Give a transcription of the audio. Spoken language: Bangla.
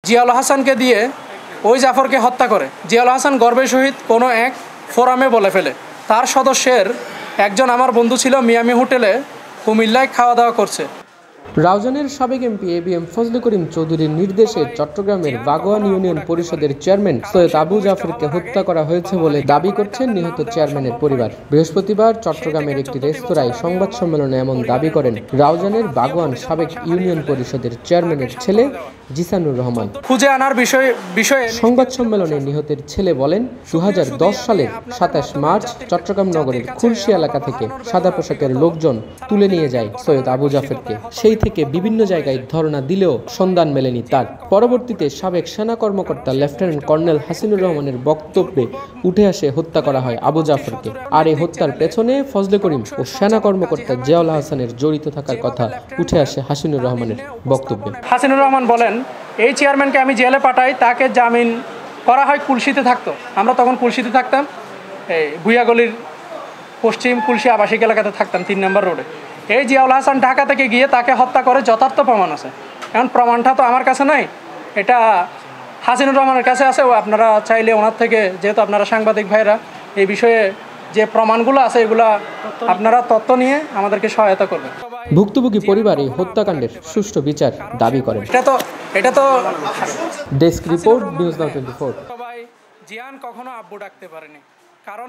জিয়াউল হাসানকে দিয়ে ওই জাফরকে হত্যা করে। জিয়াউল হাসান গর্বের সহিত কোনো এক ফোরামে বলে ফেলে, তার সদস্যের একজন আমার বন্ধু ছিল মিয়ামি হোটেলে কুমিল্লায় খাওয়া দাওয়া করছে। রাউজানের সাবেক এমপি এবিএম ফজলে করিম চৌধুরীর নির্দেশে চট্টগ্রামের বাগোয়ান ইউনিয়ন পরিষদের চেয়ারম্যান সৈয়দ আবু জাফরকে হত্যা করা হয়েছে বলে দাবি করছেন নিহত চেয়ারম্যানের পরিবার। বৃহস্পতিবার চট্টগ্রামের একটি রেস্তোরাঁয় সংবাদ সম্মেলনে এমন দাবি করেন রাউজানের বাগোয়ান সাবেক ইউনিয়ন পরিষদের চেয়ারম্যানের ছেলে জিসানুর রহমান। খুঁজে আনার বিষয়ে সংবাদ সম্মেলনে নিহতের ছেলে বলেন, 2010 সালের 27 মার্চ চট্টগ্রাম নগরের খুলশী এলাকা থেকে সাদা পোশাকের লোকজন তুলে নিয়ে যায় সৈয়দ আবু জাফরকে। সেই থেকে বিভিন্ন জায়গায় ধর্ণা দিলেও সন্ধান মেলেনি তার। পরবর্তীতে সাবেক সেনা কর্মকর্তা লেফটেন্যান্ট কর্নেল হাসিনুর রহমানের বক্তব্যে উঠে আসে হত্যা করা হয় আবু জাফরকে। আর এই হত্যার পেছনে ফজলে করিম ও সেনা কর্মকর্তা জিয়াউল হাসানের জড়িত থাকার কথা উঠে আসে হাসিনুর রহমানের বক্তব্যে। হাসিনুর রহমান বলেন, এই চেয়ারম্যানকে আমি জেলে পাঠাই, তাকে জামিন করা হয় কুলশিতে থাকতো। আমরা তখন কুলশিতে থাকতাম, এই ভুইয়াগলির পশ্চিম কুলশি আবাসিক এলাকাতে থাকতাম, 3 নম্বর রোডে। এই জিয়াউল হাসান ঢাকা থেকে গিয়ে তাকে হত্যা করে যথার্থ প্রমাণ আছে। এখন প্রমাণটা তো আমার কাছে নাই, এটা হাসিনুর রহমানের কাছে আছে। আপনারা চাইলে ওনার থেকে, যেহেতু আপনারা সাংবাদিক ভাইরা, এই বিষয়ে যে প্রমাণগুলো আছে এগুলা আপনারা তথ্য নিয়ে আমাদেরকে সহায়তা করবেন। ভুক্তভোগী পরিবার এই হত্যাকাণ্ডের সুষ্ঠু বিচার দাবি করেন। এটা তো ডেস্ক রিপোর্ট, নিউজ নাও 24। জিয়ান কখনো আব্বু ডাকতে পারেনি, কারণ